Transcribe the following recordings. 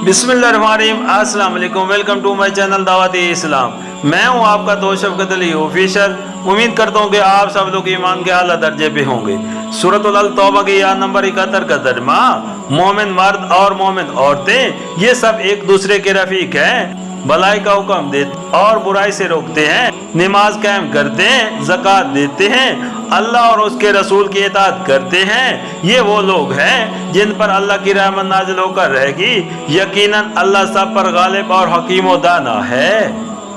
बिस्मिल्लाहिर्रहमानिर्रहीम, अस्सलाम वालेकुम। वेलकम टू माय चैनल दावत इस्लाम। मैं हूं आपका दोस्त शफकत अली ऑफिशियल। उम्मीद करता हूं कि आप सब लोग ईमान के आला दर्जे पे होंगे। सूरतुल अल तौबा की आयत नंबर 71 का तर्जुमा, मोमिन मर्द और मोमिन औरतें ये सब एक दूसरे के रफीक हैं, भलाई का हुक्म देते और बुराई से रोकते हैं, नमाज कायम करते हैं, ज़कात देते हैं, अल्लाह और उसके रसूल की इताअत करते हैं। ये वो लोग हैं जिन पर अल्लाह की रहमत नाजिल होकर रहेगी। यकीनन अल्लाह सब पर गालिब और हकीम व दाना है।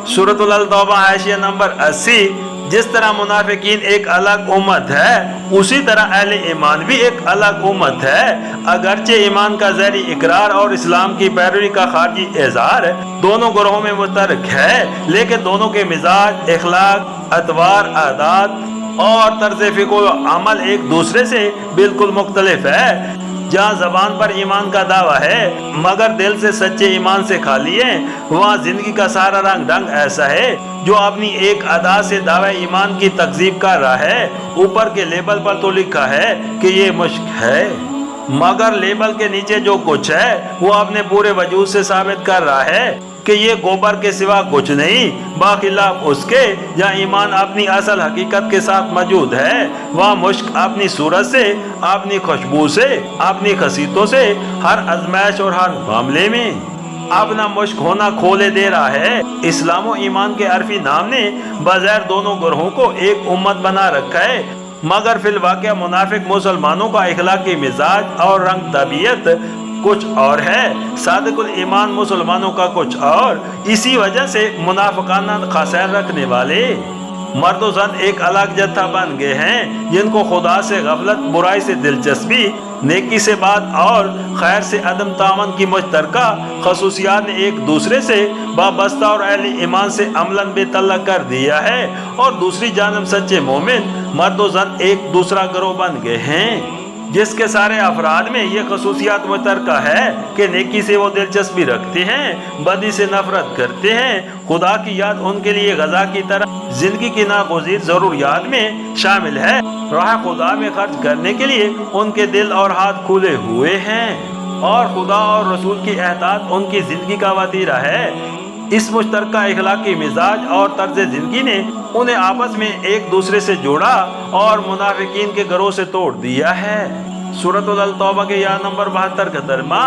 सूरतुल अल तौबा हाशिया नंबर 80। जिस तरह मुनाफिकीन एक अलग उम्मत है, उसी तरह अहले ईमान भी एक अलग उम्मत है। अगरचे ईमान का ज़हरी इकरार और इस्लाम की पैरवी का खारजी इज़हार दोनों ग्रोहों में मुश्तरक है, लेकिन दोनों के मिजाज, इखलाक, अतवार, आदात और तर्ज फ़िक्र अमल एक दूसरे से बिल्कुल मुख्तलिफ है। जहाँ ज़बान पर ईमान का दावा है मगर दिल से सच्चे ईमान से खाली है, वहाँ जिंदगी का सारा रंग ढंग ऐसा है जो अपनी एक अदा से दावा ईमान की तकज़ीब कर रहा है। ऊपर के लेबल पर तो लिखा है कि ये मुश्क है, मगर लेबल के नीचे जो कुछ है वो अपने पूरे वजूद से साबित कर रहा है कि ये गोबर के सिवा कुछ नहीं। बाखिलाफ उसके जहाँ ईमान अपनी असल हकीकत के साथ मौजूद है, वहाँ मुश्क अपनी सूरत से, अपनी खुशबू से, अपनी खसीतों से हर आजमाइश और हर मामले में अपना मुश्क होना खोले दे रहा है। इस्लाम और ईमान के अरफी नाम ने बज़ाहिर दोनों ग्रोहों को एक उम्मत बना रखा है, मगर फिल वाक़या मुनाफिक मुसलमानों का इखलाकी मिजाज और रंग तबीयत कुछ और है, सादिकुल ईमान मुसलमानों का कुछ और। इसी वजह से मुनाफिकाना खसैर रखने वाले मर्द जन एक अलग जत्था बन गए हैं, जिनको खुदा से गफलत, बुराई से दिलचस्पी, नेकी से बात और खैर से अदम तामन की मुश्तरका खसूसियात ने एक दूसरे से वाबस्ता और अहले ईमान से अमलन बेतल्लक कर दिया है। और दूसरी जानब सच्चे मोमिन मर्द जन एक दूसरा गिरोह बन गए हैं, जिसके सारे अफराद में ये खसूसियात मुश्तरका है कि नेकी से वो दिलचस्पी रखते हैं, बदी से नफरत करते हैं। खुदा की याद उनके लिए गज़ा की तरह जिंदगी की नागुज़ीर ज़रूरियात में शामिल है। राह खुदा में खर्च करने के लिए उनके दिल और हाथ खुले हुए हैं, और खुदा और रसूल की एहतियात उनकी ज़िंदगी का वतीरा है। इस मुश्तरका इखलाकी मिजाज और तर्ज ज़िंदगी ने उन्हें आपस में एक दूसरे से जोड़ा और मुनाफिकीन के घरों से तोड़ दिया है। सूरतुल अल तौबा के आयत नंबर 72 का तर्जुमा,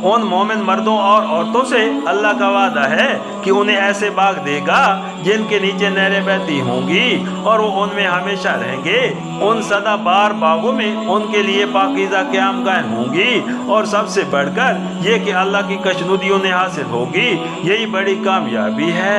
उन मोमिन मर्दों और औरतों से अल्लाह का वादा है कि उन्हें ऐसे बाग देगा जिनके नीचे नहरें बहती होंगी और वो उनमें हमेशा रहेंगे। उन सदाबहार बागों में उनके लिए पाकीज़ा क़यामगाहें होंगी, और सबसे बढ़कर ये कि अल्लाह की खुशनुदी उन्हें हासिल होगी। यही बड़ी कामयाबी है।